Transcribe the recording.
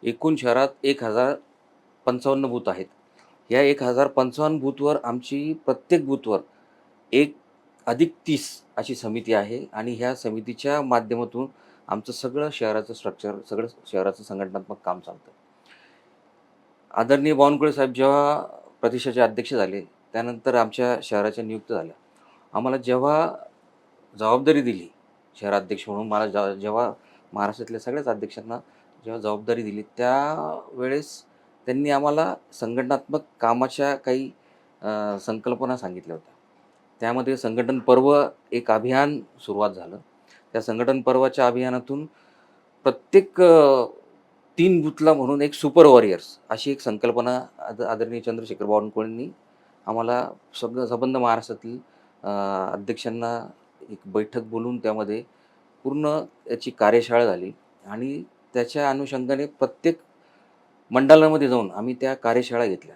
एकूण शहरात 1055 बूथ आहेत. या 1055 बूथवर आमची प्रत्येक बूथवर 1 अधिक 30 अशी समिती आहे आणि ह्या समितीच्या माध्यमातून आमचं सगळं शहराचं स्ट्रक्चर, सगळं शहराचं संघटनात्मक काम चालतं. आदरणीय बावनकुळे साहेब जेव्हा प्रतिष्ठाचे अध्यक्ष झाले, त्यानंतर आमच्या शहराच्या नियुक्त्या झाल्या. आम्हाला जेव्हा जबाबदारी दिली, शहराध्यक्ष म्हणून मला जेव्हा महाराष्ट्रातल्या सगळ्याच अध्यक्षांना जेव्हा जबाबदारी दिली, त्यावेळेस त्यांनी आम्हाला संघटनात्मक कामाच्या काही संकल्पना सांगितल्या होत्या. त्यामध्ये संघटन पर्व एक अभियान सुरुवात झालं. त्या संघटन पर्वाच्या अभियानातून प्रत्येक 3 बूथला म्हणून एक सुपर वॉरियर्स अशी एक संकल्पना आदरणीय चंद्रशेखर बावनकुळेंनी आम्हाला संबंध महाराष्ट्रातील अध्यक्षांना एक बैठक बोलवून त्यामध्ये पूर्ण त्याची कार्यशाळा झाली आणि त्याच्या अनुषंगाने प्रत्येक मंडळामध्ये जाऊन आम्ही त्या कार्यशाळा घेतल्या.